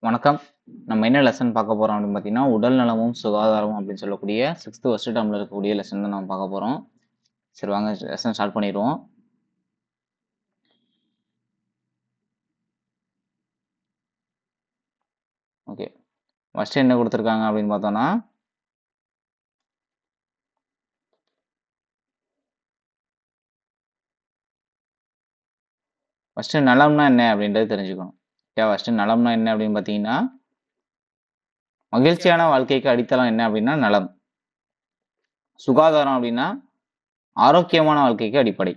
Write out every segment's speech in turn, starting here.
வணக்கம். நம்ம என்ன லெசன் பார்க்க போறோம் அப்படின்னு பார்த்தீங்கன்னா, உடல் நலமும் சுகாதாரமும் அப்படின்னு சொல்லக்கூடிய 6th ஃபர்ஸ்ட் டெர்ம்ல இருக்கக்கூடிய லெசன் தான் நம்ம பார்க்க போறோம். சரி வாங்க லெசன் ஸ்டார்ட் பண்ணிருவோம். ஓகே. ஃபர்ஸ்ட் என்ன குடுத்துருக்காங்க அப்படின்னு பார்த்தோம்னா, ஃபர்ஸ்ட் நலம்னா என்ன அப்படின்றது தெரிஞ்சுக்கணும். ஓகே. ஃபர்ஸ்ட் நலம்னா என்ன அப்படின்னு பார்த்தீங்கன்னா, மகிழ்ச்சியான வாழ்க்கைக்கு அடித்தளம் என்ன அப்படின்னா நலம். சுகாதாரம் அப்படின்னா ஆரோக்கியமான வாழ்க்கைக்கு அடிப்படை.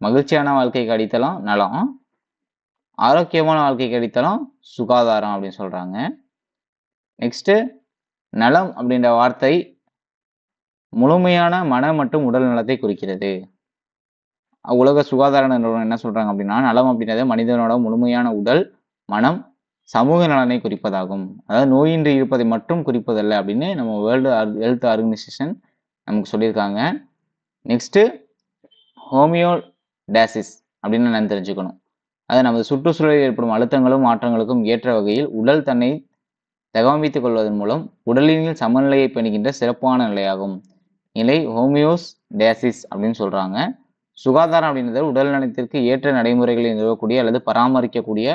மகிழ்ச்சியான வாழ்க்கைக்கு அடித்தளம் நலம். ஆரோக்கியமான வாழ்க்கைக்கு அடித்தளம் சுகாதாரம் அப்படின்னு சொல்றாங்க. நெக்ஸ்ட் நலம் அப்படின்ற வார்த்தை முழுமையான மன மற்றும் உடல் நலத்தை குறிக்கிறது. உலக சுகாதார நிறுவனம் என்ன சொல்றாங்க அப்படின்னா, நலம் அப்படின்றது மனிதனோட முழுமையான உடல், மனம், சமூக நலனை குறிப்பதாகும். அதாவது நோயின்றி இருப்பதை மட்டும் குறிப்பதல்ல அப்படின்னு நம்ம வேர்ல்டு ஹெல்த் ஆர்கனைசேஷன் நமக்கு சொல்லியிருக்காங்க. நெக்ஸ்ட் ஹோமியோடாசிஸ் அப்படின்னு நான் தெரிஞ்சுக்கணும். அது நமது சுற்றுச்சூழலில் ஏற்படும் அழுத்தங்களும் மாற்றங்களுக்கும் ஏற்ற வகையில் உடல் தன்னை தகவமைத்துக் கொள்வதன் மூலம் உடலியல் சமநிலையை பேணுகின்ற சிறப்பான நிலையாகும். நிலை ஹோமியோஸ்டாசிஸ் அப்படின்னு சொல்றாங்க. சுகாதாரம் அப்படின்றது உடல் நலத்திற்கு ஏற்ற நடைமுறைகளை நிறுவக்கூடிய அல்லது பராமரிக்கக்கூடிய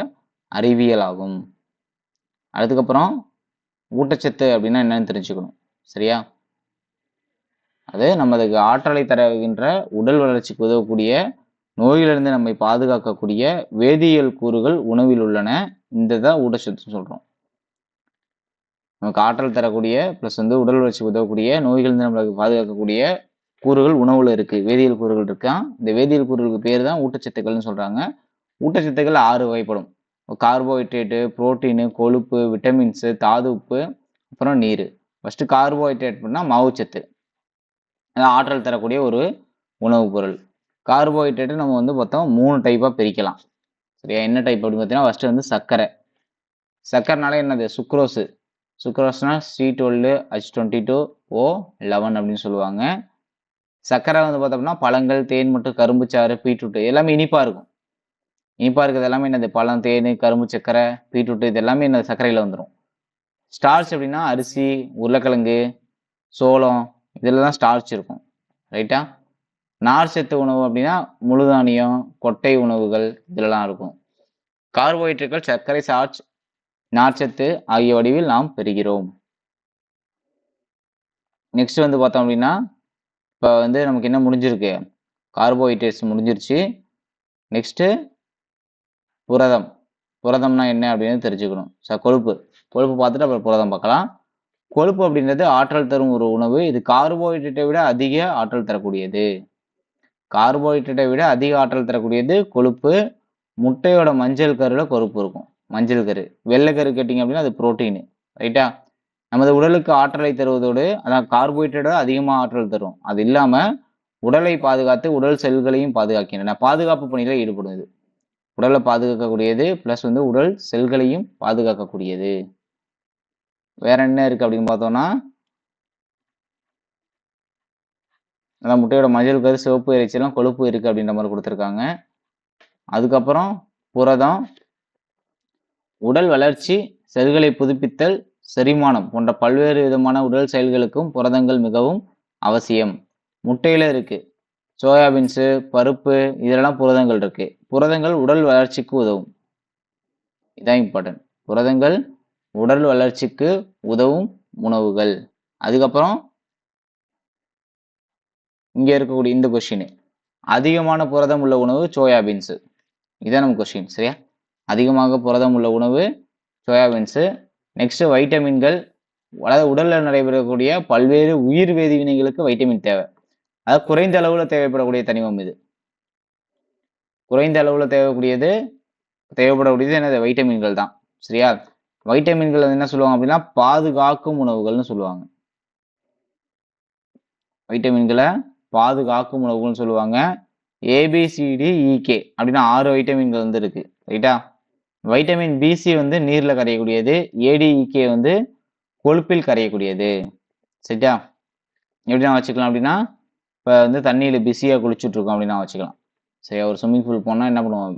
அறிவியல் ஆகும். அதுக்கப்புறம் ஊட்டச்சத்து அப்படின்னா என்னன்னு தெரிஞ்சுக்கணும். சரியா? அது நமக்கு ஆற்றலை தருகின்ற உடல் வளர்ச்சிக்கு உதவக்கூடிய நோயிலிருந்து நம்மை பாதுகாக்கக்கூடிய வேதியியல் கூறுகள் உணவில் உள்ளன. இந்த தான் ஊட்டச்சத்துன்னு சொல்றோம். நமக்கு ஆற்றல் தரக்கூடிய பிளஸ் உடல் வளர்ச்சிக்கு உதவக்கூடிய நோய்களிலிருந்து நம்மளுக்கு பாதுகாக்கக்கூடிய கூறுகள் உணவுல இருக்கு. வேதியியல் கூறுகள் இருக்கா. இந்த வேதியியல் கூறுகளுக்கு பேர் தான் ஊட்டச்சத்துக்கள்னு சொல்றாங்க. ஊட்டச்சத்துக்கள் 6 வகைப்படும். கார்போஹைட்ரேட்டு, புரோட்டீனு, கொழுப்பு, விட்டமின்ஸ், தாது உப்பு, அப்புறம் நீர். ஃபர்ஸ்ட் கார்போஹைட்ரேட் அப்படின்னா மாவுச்சத்து. ஆற்றல் தரக்கூடிய ஒரு உணவுப் பொருள். கார்போஹைட்ரேட் நம்ம மொத்தம் 3 டைப்பா பிரிக்கலாம். சரியா? என்ன டைப் அப்படின்னு பார்த்தீங்கன்னா, ஃபர்ஸ்ட் சர்க்கரை. சர்க்கரைனால என்னது? சுக்ரோஸ். சுக்ரோஸ்னா C12, H22, O11 அப்படின்னு சொல்லுவாங்க. சர்க்கரை பார்த்தோம்னா பழங்கள், தேன் மற்றும் கரும்பு சாறு, பீட்ரூட் எல்லாமே இனிப்பா இருக்கும். இனிப்பா இருக்கிறது எல்லாமே என்னது? பழம், தேன், கரும்பு சர்க்கரை, பீட்ரூட் இது எல்லாமே என்னது? சர்க்கரையில வந்துடும். ஸ்டார்ச் அப்படின்னா அரிசி, உருளைக்கிழங்கு, சோளம் இதுல தான் ஸ்டார்ச் இருக்கும். ரைட்டா? நார்ச்சத்து உணவு அப்படின்னா முழுதானியம், கொட்டை உணவுகள் இதுலலாம் இருக்கும். கார்போஹைட்ரேட்டுகள் சர்க்கரை, ஸ்டார்ச், நார்ச்சத்து ஆகிய வடிவில் நாம் பெறுகிறோம். நெக்ஸ்ட் பார்த்தோம் அப்படின்னா, இப்போ நமக்கு என்ன முடிஞ்சிருக்கு? கார்போஹைட்ரேட்ஸ் முடிஞ்சிருச்சு. நெக்ஸ்ட் புரதம். புரதம்னா என்ன அப்படின்னு தெரிஞ்சுக்கணும். கொழுப்பு பார்த்துட்டு அப்புறம் புரதம் பார்க்கலாம். கொழுப்பு அப்படின்றது ஆற்றல் தரும் ஒரு உணவு. இது கார்போஹைட்ரேட்டை விட அதிக ஆற்றல் தரக்கூடியது. கார்போஹைட்ரேட்டை விட அதிக ஆற்றல் தரக்கூடியது கொழுப்பு. முட்டையோட மஞ்சள் கருல கொழுப்பு இருக்கும். மஞ்சள் கரு. வெள்ளை கரு கேட்டிங்க அப்படின்னா அது புரோட்டீன். ரைட்டா? நமது உடலுக்கு ஆற்றலை தருவதோடு அதான் கார்போஹைட்ரேட்டை அதிகமாக ஆற்றல் தரும். அது இல்லாம உடலை பாதுகாத்து உடல் செல்களையும் பாதுகாக்கின்றன. பாதுகாப்பு பணியில ஈடுபடுது. உடலை பாதுகாக்கக்கூடியது பிளஸ் உடல் செல்களையும் பாதுகாக்கக்கூடியது. வேற என்ன இருக்கு அப்படின்னு பார்த்தோம்னா, அதான் முட்டையோட மஞ்சள் கரு, சிவப்பு இறைச்சியெல்லாம் கொழுப்பு இருக்கு அப்படின்ற மாதிரி கொடுத்துருக்காங்க. அதுக்கப்புறம் புரதம் உடல் வளர்ச்சி, செல்களை புதுப்பித்தல், செரிமானம் போன்ற பல்வேறு விதமான உடல் செயல்களுக்கும் புரதங்கள் மிகவும் அவசியம். முட்டையில இருக்கு. சோயாபீன்ஸு, பருப்பு இதெல்லாம் புரதங்கள் இருக்கு. புரதங்கள் உடல் வளர்ச்சிக்கு உதவும். இதான் இம்பார்ட்டன்ட். புரதங்கள் உடல் வளர்ச்சிக்கு உதவும் உணவுகள். அதுக்கப்புறம் இங்க இருக்கக்கூடிய இந்த கொஸ்டின், அதிகமான புரதம் உள்ள உணவு சோயாபீன்ஸ். இதான் நம்ம கொஸ்டின். சரியா? அதிகமாக புரதம் உள்ள உணவு சோயாபீன்ஸ். நெக்ஸ்ட் வைட்டமின்கள். அதாவது உடல்ல நடைபெறக்கூடிய பல்வேறு உயிர் வேதி வினைகளுக்கு வைட்டமின் தேவை. அதாவது குறைந்த அளவுல தேவைப்படக்கூடிய தனிமம் இது. குறைந்த அளவுல தேவைப்படக்கூடியது என்னது? வைட்டமின்கள் தான். சரியா? வைட்டமின்கள் என்ன சொல்லுவாங்க அப்படின்னா பாதுகாக்கும் உணவுகள்னு சொல்லுவாங்க. வைட்டமின்களை பாதுகாக்கும் உணவுகள்னு சொல்லுவாங்க. ABCDEK அப்படின்னா 6 வைட்டமின்கள் இருக்கு. ரைட்டா? வைட்டமின் BC நீர்ல கரையக்கூடியது. ADEK கொழுப்பில் கரையக்கூடியது. சரியா? எப்படி நான் வச்சுக்கலாம் அப்படின்னா, இப்போ தண்ணியில பிஸியா குளிச்சுட்டு இருக்கோம் அப்படின்னு நான் வச்சுக்கலாம். சரியா? ஒரு ஸ்விம்மிங் பூல் போனா என்ன பண்ணுவோம்?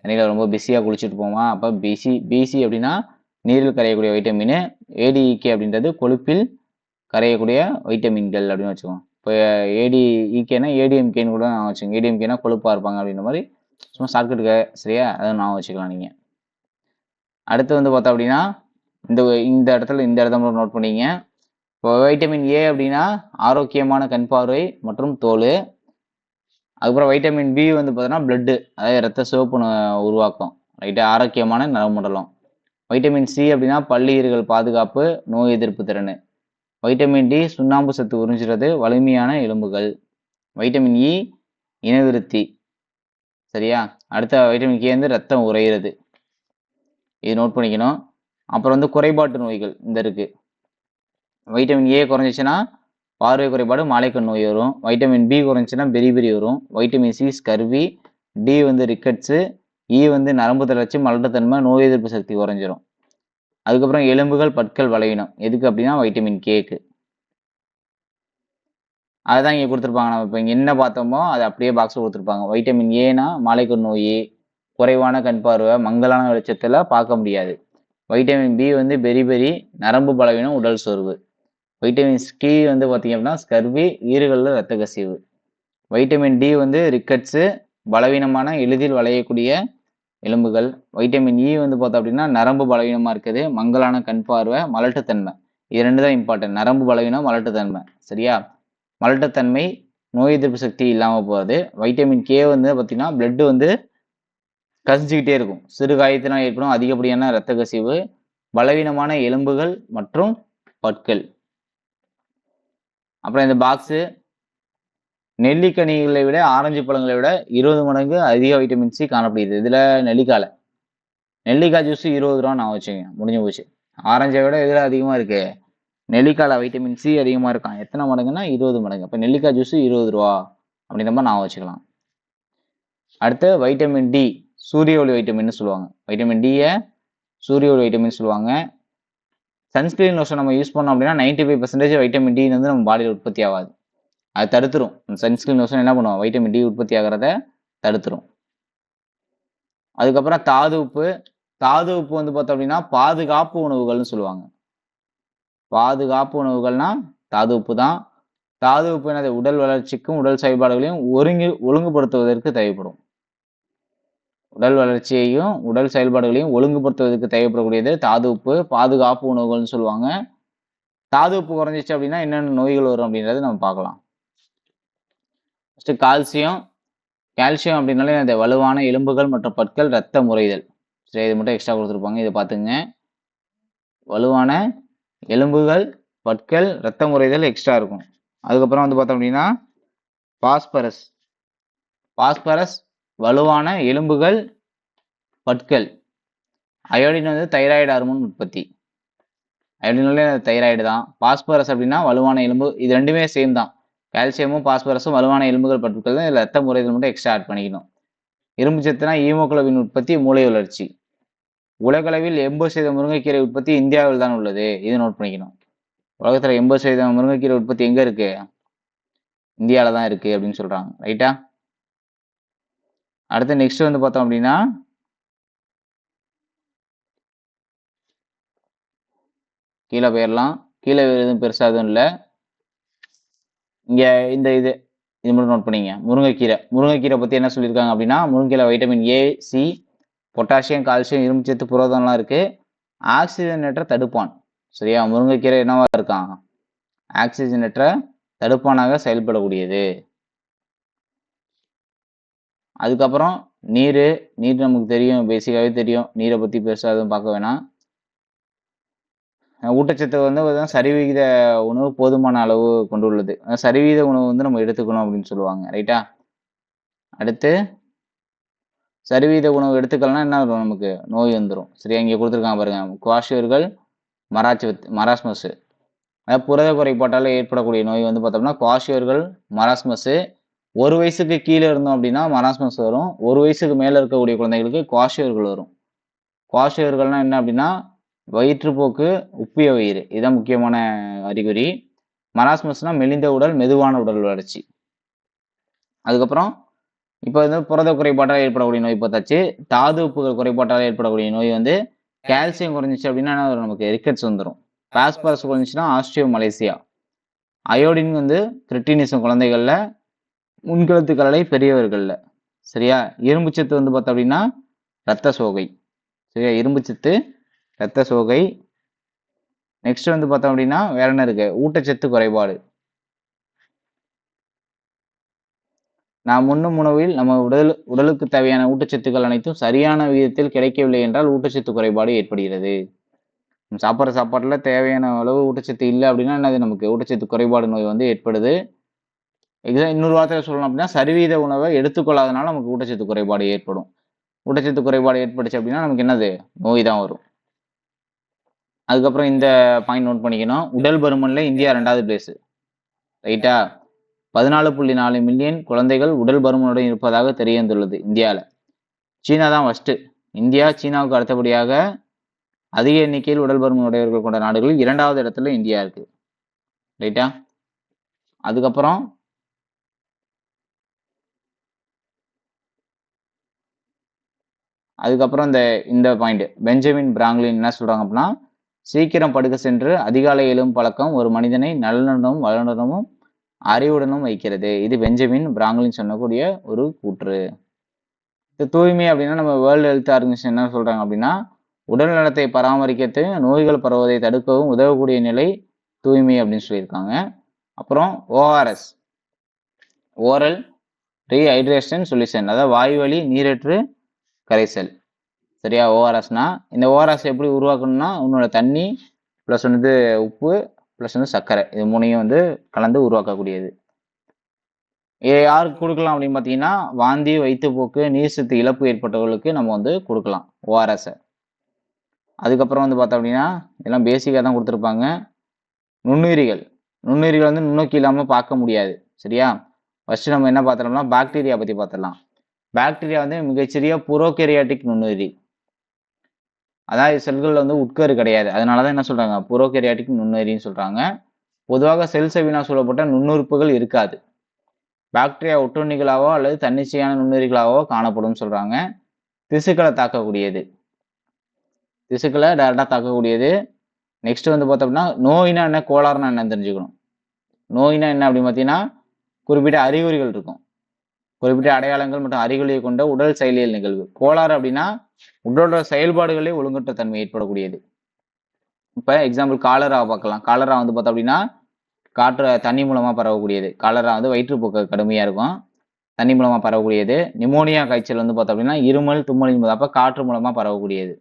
தண்ணியில ரொம்ப பிஸியா குளிச்சுட்டு போவோம். அப்போ BC அப்படின்னா நீரில் கரையக்கூடிய வைட்டமின். ADEK அப்படின்றது கொழுப்பில் கரையக்கூடிய வைட்டமின்கள் அப்படின்னு வச்சுக்கோங்க. இப்போ ADEKனா ADMKன்னு கூட நான் வச்சுக்கோங்க. ADMKனா கொழுப்பாக இருப்பாங்க அப்படின்ற மாதிரி சும்மா ஷார்ட்கட்டுக்கு சரியா, அதை நான் வச்சுக்கலாம் நீங்கள். அடுத்து வந்து பார்த்தோம் அப்படின்னா இந்த இந்த இடத்த மட்டும் நோட் பண்ணிங்க. இப்போ வைட்டமின் ஏ அப்படின்னா ஆரோக்கியமான கண் பார்வை மற்றும் தோல். அதுக்கப்புறம் வைட்டமின் பி வந்து பார்த்தோன்னா பிளட்டு, அதாவது ரத்த சிவப்பு உருவாக்கும். ரைட்டு, ஆரோக்கியமான நரம்பு மண்டலம். வைட்டமின் சி அப்படின்னா பல்லீறுகள் பாதுகாப்பு, நோய் எதிர்ப்பு திறன். வைட்டமின் டி சுண்ணாம்பு சத்து உறிஞ்சுறது, வலிமையான எலும்புகள். வைட்டமின் இ இனவிருத்தி. சரியா, அடுத்த வைட்டமின் கே வந்து ரத்தம் உறையிறது. இது நோட் பண்ணிக்கணும். அப்புறம் வந்து குறைபாட்டு நோய்கள் இந்த இருக்கு. வைட்டமின் ஏ குறைஞ்சிச்சுன்னா பார்வை குறைபாடு, மாலைக்கண் நோய் வரும். வைட்டமின் பி குறைஞ்சிச்சுன்னா பெரி வரும். வைட்டமின் சி ஸ்கர்வி, டி வந்து ரிக்கட்ஸு, இ வந்து நரம்பு தளர்ச்சி, மலட்டுத்தன்மை, நோய் எதிர்ப்பு சக்தி குறைஞ்சிரும். அதுக்கப்புறம் எலும்புகள் பற்கள் பலவீனம். எதுக்கு அப்படின்னா வைட்டமின் கேக்கு. அதுதான் இங்கே கொடுத்துருப்பாங்க. நம்ம இப்போ இங்கே என்ன பார்த்தோமோ அதை அப்படியே பாக்ஸில் கொடுத்துருப்பாங்க. வைட்டமின் ஏனா மாலைக்கண் நோய், குறைவான கண் பார்வை, மங்கலான வெளிச்சத்தில் பார்க்க முடியாது. வைட்டமின் பி வந்து பெரி நரம்பு பலவீனம், உடல் சோர்வு. வைட்டமின் டி வந்து பார்த்தீங்க அப்படின்னா ஸ்கர்வி, ஈறுகளில் ரத்த கசிவு. வைட்டமின் டி வந்து ரிக்கட்ஸு, பலவீனமான எளிதில் வளையக்கூடிய எலும்புகள். வைட்டமின் இ வந்து பார்த்தோம் அப்படின்னா நரம்பு பலவீனமாக இருக்குது, மங்கலான கண் பார்வை, மலட்டுத்தன்மை. இது ரெண்டு தான் இம்பார்ட்டன்ட், நரம்பு பலவீனம், மலட்டுத்தன்மை. சரியா, மலட்டுத்தன்மை, நோய் எதிர்ப்பு சக்தி இல்லாமல் போகிறது. வைட்டமின் கே வந்து பார்த்தீங்கன்னா பிளட்டு வந்து கசிஞ்சுக்கிட்டே இருக்கும், சிறு காயத்தினால் ஏற்படும் அதிகப்படியான இரத்த கசிவு, பலவீனமான எலும்புகள் மற்றும் பற்கள். அப்புறம் இந்த பாக்ஸு நெல்லிக்கனிகளை விட ஆரஞ்சு பழங்களை விட 20 மடங்கு அதிக வைட்டமின் சி காணப்படுகிறது. இதில் நெல்லிக்காய் ஜூஸ் 20 ரூபா நான் வச்சுங்க, முடிஞ்சு போச்சு. ஆரஞ்சை விட இதில் அதிகமாக இருக்கு, நெல்லிக்காயில் வைட்டமின் சி அதிகமாக இருக்கான். எத்தனை மடங்குன்னா 20 மடங்கு. அப்போ நெல்லிக்காய் ஜூஸ் 20 ரூபா அப்படின்ற மாதிரி நான் வச்சுக்கலாம். அடுத்து வைட்டமின் டி சூரிய ஒளி வைட்டமின்னு சொல்லுவாங்க. வைட்டமின் டியை சூரிய ஒளி வைட்டமின் சொல்லுவாங்க. சன்ஸ்கிரீன் லோஷன் நம்ம யூஸ் பண்ணோம் அப்படின்னா 95% வைட்டமின் டி வந்து நம்ம பாடியில் உற்பத்தி ஆகாது, அது தடுத்துரும். சன்ஸ்கிரீன் லோஷன் என்ன பண்ணுவோம், வைட்டமின் டி உற்பத்தி ஆகிறத தடுத்துரும். அதுக்கப்புறம் தாது உப்பு வந்து பார்த்தோம் அப்படின்னா பாதுகாப்பு உணவுகள்னு சொல்லுவாங்க. பாதுகாப்பு உணவுகள்னா தாது உப்பு தான். தாது உப்பு என்னது, உடல் வளர்ச்சிக்கும் உடல் செயல்பாடுகளையும் ஒழுங்குபடுத்துவதற்கு தேவைப்படும். உடல் வளர்ச்சியையும் உடல் செயல்பாடுகளையும் ஒழுங்குபடுத்துவதற்கு தேவைப்படக்கூடியது தாது உப்பு, பாதுகாப்பு உணவுகள்னு சொல்லுவாங்க. தாது உப்பு குறைஞ்சிச்சு அப்படின்னா என்னென்ன நோய்கள் வரும் அப்படின்றத நம்ம பார்க்கலாம். ஃபர்ஸ்ட் கால்சியம் அப்படின்னாலே அந்த வலுவான எலும்புகள் மற்றும் பற்கள், ரத்த முறைதல். சரி, இது மட்டும் எக்ஸ்ட்ரா கொடுத்துருப்பாங்க, இதை பார்த்துங்க. வலுவான எலும்புகள், பற்கள், ரத்த முறைதல் எக்ஸ்ட்ரா இருக்கும். அதுக்கப்புறம் வந்து பார்த்தோம் அப்படின்னா பாஸ்பரஸ் வலுவான எலும்புகள், பற்கள். அயோடின் வந்து தைராய்டு ஹார்மோன் உற்பத்தி. அயோடினாலே தைராய்டு தான். பாஸ்பரஸ் அப்படின்னா வலுவான எலும்பு. இது ரெண்டுமே சேம் தான். கால்சியமும் பாஸ்பரஸும் வலுவான எலும்புகள், பற்கள் தான். இதில் ரத்த முறைகள் மட்டும் எக்ஸ்ட்ரா ஆட் பண்ணிக்கணும். இரும்பு சத்துனா ஹீமோகுளோபின் உற்பத்தி, மூளை வளர்ச்சி. உலகளவில் 80% முருங்கைக்கீரை உற்பத்தி இந்தியாவில் தான் உள்ளது, இது நோட் பண்ணிக்கணும். உலகத்தில் 80% முருங்கைக்கீரை உற்பத்தி எங்கே இருக்கு, இந்தியாவில் தான் இருக்கு அப்படின்னு சொல்றாங்க. ரைட்டா. அடுத்து நெக்ஸ்ட் வந்து பார்த்தோம் அப்படின்னா கீழே போயிடலாம். கீழே எதுவும் பெருசாக எதுவும் இல்லை. இங்கே இது மட்டும் நோட் பண்ணிங்க. முருங்கைக்கீரை பற்றி என்ன சொல்லியிருக்காங்க அப்படின்னா, முருங்கைக்கீரை vitamin A, C, potassium, calcium, இரும்புச்சத்து, புரதம்லாம் இருக்குது. ஆக்சிஜனேற்ற தடுப்பான். சரியா, முருங்கைக்கீரை என்னவா இருக்கான், ஆக்சிஜனேற்ற தடுப்பானாக செயல்படக்கூடியது. அதுக்கப்புறம் நீர் நமக்கு தெரியும், பேசிக்காகவே தெரியும். நீரை பற்றி பெருசாக எதுவும் பார்க்க வேணாம். ஊட்டச்சத்து வந்து சரிவிகித உணவு போதுமான அளவு கொண்டுள்ளது. சரிவிகித உணவு வந்து நம்ம எடுத்துக்கணும் அப்படின்னு சொல்லுவாங்க. ரைட்டா. அடுத்து சரிவிகித உணவு எடுத்துக்கலன்னா என்ன வரும், நமக்கு நோய் வந்துடும். சரியா, இங்கே கொடுத்துருக்காங்க பாருங்க. குவாஷியர்கள், மராஸ்மஸ். அதாவது புரத குறைபாட்டால் ஏற்படக்கூடிய நோய் வந்து பார்த்தோம்னா குவாஷியர்கள், மராஸ்மஸ். 1 வயசுக்கு கீழே இருந்தோம் அப்படின்னா மராஸ்மஸ் வரும். 1 வயசுக்கு மேலே இருக்கக்கூடிய குழந்தைகளுக்கு குவாஷியர்கள் வரும். குவாஷியர்கள்னா என்ன அப்படின்னா வயிற்றுப்போக்கு, உப்பிய வயிறு, இதுதான் முக்கியமான அறிகுறி. மராஸ்மஸ்னா மெலிந்த உடல், மெதுவான உடல் வளர்ச்சி. அதுக்கப்புறம் இப்போ வந்து புரத குறைபாட்டால் ஏற்படக்கூடிய நோய் பார்த்தாச்சு. தாது உப்புகள் குறைபாட்டால் ஏற்படக்கூடிய நோய் வந்து கால்சியம் குறைஞ்சிச்சு அப்படின்னா என்ன வரும்? நமக்கு ரிக்கெட்ஸ் வந்துடும். பாஸ்பரஸ் குறைஞ்சிச்சுன்னா ஆஸ்ட்ரியோ மலேசியா. அயோடின் வந்து கிரிட்டினிசம் குழந்தைகள்ல, முன்கழுத்து கலலை பெரியவர்கள்ல. சரியா? இரும்புச்சத்து வந்து பார்த்தோம் அப்படின்னா இரத்த சோகை. சரியா? இரும்புச்சத்து, இரத்த சோகை. நெக்ஸ்ட் வந்து பார்த்தோம் அப்படின்னா வேற என்ன இருக்கு? ஊட்டச்சத்து குறைபாடு. நாம் உண்ணும் உணவில் நம்ம உடலுக்கு தேவையான ஊட்டச்சத்துக்கள் அனைத்தும் சரியான விகிதத்தில் கிடைக்கவில்லை என்றால் ஊட்டச்சத்து குறைபாடு ஏற்படுகிறது. சாப்பிட்ற சாப்பாட்டுல தேவையான அளவு ஊட்டச்சத்து இல்லை அப்படின்னா என்னது? நமக்கு ஊட்டச்சத்து குறைபாடு நோய் வந்து ஏற்படுது. இன்னொரு வார்த்தையில சொல்லணும் அப்படின்னா சரிவீத உணவை எடுத்துக்கொள்ளாதனால நமக்கு ஊட்டச்சத்து குறைபாடு ஏற்படும். ஊட்டச்சத்து குறைபாடு ஏற்பட்டுச்சு அப்படின்னா நமக்கு என்னது? நோய் தான் வரும். அதுக்கப்புறம் இந்த பாயிண்ட் நோட் பண்ணிக்கணும். உடல் பருமன்ல இந்தியா 2வது பிளேஸ். ரைட்டா? 14.4 மில்லியன் குழந்தைகள் உடல் பருமனுடன் இருப்பதாக தெரிய வந்துள்ளது இந்தியாவில். சீனா தான் ஃபர்ஸ்ட். இந்தியா சீனாவுக்கு அடுத்தபடியாக அதிக எண்ணிக்கையில் உடல் பருமன் உடையவர்கள் கொண்ட நாடுகளில் 2வது இடத்துல இந்தியா இருக்கு. ரைட்டா? அதுக்கப்புறம் இந்த பாயிண்ட் பெஞ்சமின் பிராங்க்லின் என்ன சொல்றாங்க அப்படின்னா, சீக்கிரம் படுக்க சென்று அதிகாலை எழும் பழக்கம் ஒரு மனிதனை நல்லுடனும் வளனுடனும் அறிவுடனும் வைக்கிறது. இது பெஞ்சமின் பிராங்க்லின் சொன்னக்கூடிய ஒரு கூற்று. தூய்மை அப்படின்னா நம்ம வேர்ல்டு ஹெல்த் ஆர்கனைசேஷன் என்ன சொல்றாங்க அப்படின்னா, உடல் நலத்தை பராமரிக்கிறது, நோய்கள் பரவுவதை தடுக்கவும் உதவக்கூடிய நிலை தூய்மை அப்படின்னு சொல்லியிருக்காங்க. அப்புறம் ஓஆர்எஸ், ஓரல் ரீஹைட்ரேஷன் சொல்யூஷன், அதாவது வாய்வழி நீரற்று கரைசல். சரியா? ஓஆர்எஸ்னா இந்த ஓஆர்எஸ் எப்படி உருவாக்கணும்னா உன்னோட தண்ணி ப்ளஸ் வந்து உப்பு ப்ளஸ் வந்து சர்க்கரை, இது மூணையும் வந்து கலந்து உருவாக்கக்கூடியது. யாருக்கு கொடுக்கலாம் அப்படின்னு பார்த்தீங்கன்னா, வாந்தி, வயிற்றுப்போக்கு, நீர் சத்து இழப்பு ஏற்பட்டவர்களுக்கு நம்ம வந்து கொடுக்கலாம் ஓஆர்எஸை. அதுக்கப்புறம் வந்து பார்த்தோம் அப்படின்னா இதெல்லாம் பேசிக்காக தான் கொடுத்துருப்பாங்க. நுண்ணுயிரிகள் வந்து நுண்ணோக்கி இல்லாமல் பார்க்க முடியாது. சரியா? ஃபர்ஸ்ட் நம்ம என்ன பார்த்துட்டோம்னா பாக்டீரியா பற்றி பார்த்துடலாம். பாக்டீரியா வந்து மிகச்சிறிய புரோகேரியாட்டிக் நுண்ணுயிரி. அதாவது செல்கள் வந்து உட்கரு கிடையாது. அதனாலதான் என்ன சொல்றாங்க? புரோகேரியாட்டிக் நுண்ணுயிரின்னு சொல்றாங்க. பொதுவாக செல் செவினால் சூழப்பட்ட நுண்ணுறுப்புகள் இருக்காது. பாக்டீரியா ஒட்டுண்ணிகளாவோ அல்லது தன்னிச்சையான நுண்ணுயிரிகளாவோ காணப்படும் சொல்றாங்க. திசுக்களை தாக்கக்கூடியது. திசுக்களை டைரக்டா தாக்கக்கூடியது. நெக்ஸ்ட் வந்து பார்த்தோம்னா நோயினா என்ன, கோளாறுனா என்ன தெரிஞ்சுக்கணும். நோயினா என்ன அப்படின்னு பார்த்தீங்கன்னா குறிப்பிட்ட அறிகுறிகள் இருக்கும். குறிப்பிட்ட அடையாளங்கள் மற்றும் அறிகுறியை கொண்ட உடல் செயலியல் நிகழ்வு. கோளாறு அப்படின்னா உடலோட செயல்பாடுகளே ஒழுங்கற்ற தன்மை ஏற்படக்கூடியது. இப்ப எக்ஸாம்பிள் காலரா பார்க்கலாம். காலரா வந்து பார்த்தோம் அப்படின்னா தண்ணி மூலமா பரவக்கூடியது. காலரா வந்து வயிற்றுப்போக்கு கடுமையா இருக்கும், தண்ணி மூலமா பரவக்கூடியது. நிமோனியா காய்ச்சல் வந்து பார்த்தோம் அப்படின்னா இருமல், தும்மல், அப்ப காற்று மூலமா பரவக்கூடியது.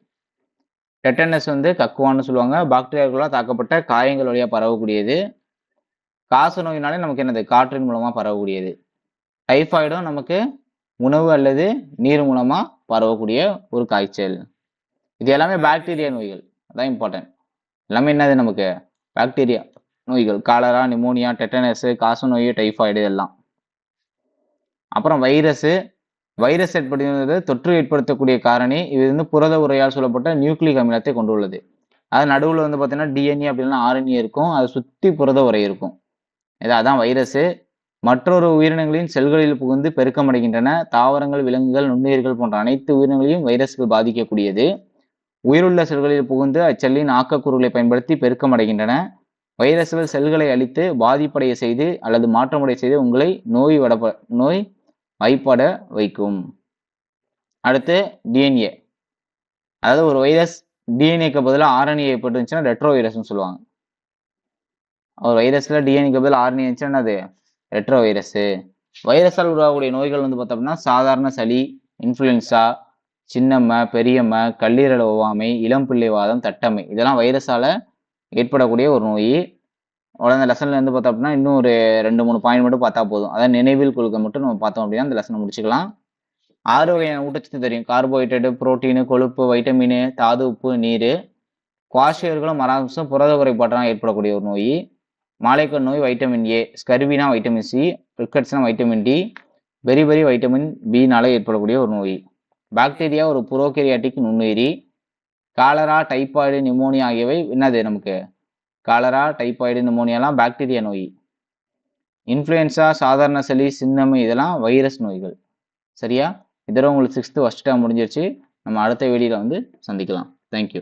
டெட்டனஸ் வந்து கக்குவான்னு சொல்லுவாங்க, பாக்டீரியாக்களால் தாக்கப்பட்ட காயங்கள் வழியா பரவக்கூடியது. காச நோயினாலே நமக்கு என்னது? காற்றின் மூலமா பரவக்கூடியது. டைஃபாய்டும் நமக்கு உணவு அல்லது நீர் மூலமா பரவக்கூடிய ஒரு காய்ச்சல். இது எல்லாமே பாக்டீரியா நோய்கள். அதான் இம்பார்ட்டன்ட். எல்லாமே என்னது? நமக்கு பாக்டீரியா நோய்கள். காலரா, நிமோனியா, டெட்டனஸ், காச நோய், டைஃபாய்டு இதெல்லாம். அப்புறம் வைரஸ் ஏற்படுகிறது தொற்று ஏற்படுத்தக்கூடிய காரணி. இது வந்து புரத உரையால் சொல்லப்பட்ட நியூக்ளிக் அமிலத்தை கொண்டுள்ளது. அது நடுவில் வந்து பார்த்தீங்கன்னா டிஎன்ஏ அப்படின்னா ஆர்என்ஏ இருக்கும், அதை சுற்றி புரத உரை இருக்கும். அதான் வைரஸ். மற்றொரு உயிரினங்களின் செல்களில் புகுந்து பெருக்கமடைகின்றன. தாவரங்கள், விலங்குகள், நுண்ணுயிர்கள் போன்ற அனைத்து உயிரினங்களையும் வைரஸ்கள் பாதிக்கக்கூடியது. உயிருள்ள செல்களில் புகுந்து அச்செல்லின் ஆக்கக்கூறுகளை பயன்படுத்தி பெருக்கமடைகின்றன. வைரஸ்கள் செல்களை அழித்து பாதிப்படைய செய்து அல்லது மாற்றமடைய செய்து உங்களை நோய் வாய்ப்பட வைக்கும். அடுத்து டிஎன்ஏ, அதாவது ஒரு வைரஸ் டிஎன்ஏக்கு பதிலாக ஆர்என்ஏ ஏற்பட்டுச்சுன்னா ரெட்ரோ வைரஸ்னு சொல்லுவாங்க. ஒரு வைரஸ்ல டிஎன்ஏக்கு பதிலாக ஆர்என்ஏ இருந்துச்சுன்னா அது ரெட்ரோ வைரஸ். வைரஸால் உருவாகக்கூடிய நோய்கள் வந்து பார்த்தோம்னா சாதாரண சளி, இன்ஃப்ளூயன்சா, சின்னம்மை, பெரியம்மை, கல்லீரல் ஒவ்வாமை, இளம் பிள்ளைவாதம், தட்டம்மை, இதெல்லாம் வைரஸால ஏற்படக்கூடிய ஒரு நோய். அந்த லெசன்ல இருந்து பார்த்தோம் அப்படின்னா இன்னும் ஒரு 2-3 பாயிண்ட் மட்டும் பார்த்தா போதும். அதாவது நினைவில் கொள்கை மட்டும் நம்ம பார்த்தோம் அப்படின்னா அந்த லெசனை முடிச்சுக்கலாம். 6 வகையான ஊட்டச்சத்து தெரியும். கார்போஹைட்ரேட், புரோட்டீனு, கொழுப்பு, வைட்டமின், தாது, உப்பு, நீர். குவாஷியர்களும் மராம்சம் புரத குறைபாட்டால் ஏற்படக்கூடிய ஒரு நோய். மாலைக்கண் நோய் வைட்டமின் ஏ, ஸ்கர்வினா வைட்டமின் சி, ரிக்கட்ஸ்னா வைட்டமின் டி, பெரி வைட்டமின் பினால ஏற்படக்கூடிய ஒரு நோய். பாக்டீரியா ஒரு புரோகேரியாட்டிக் நுண்ணுயிரி. காலரா, டைபாய்டு, நிமோனியா ஆகியவை என்னது? நமக்கு காலரா, டைபாய்டு, நிமோனியாலாம் பாக்டீரியா நோய். இன்ஃப்ளூயன்சா, சாதாரண சளி, சின்னம்மை இதெல்லாம் வைரஸ் நோய்கள். சரியா? இதோட உங்களுக்கு 6th ஃபர்ஸ்ட் டேர்ம் முடிஞ்சிருச்சு. நம்ம அடுத்த வீடியோல வந்து சந்திக்கலாம். Thank you.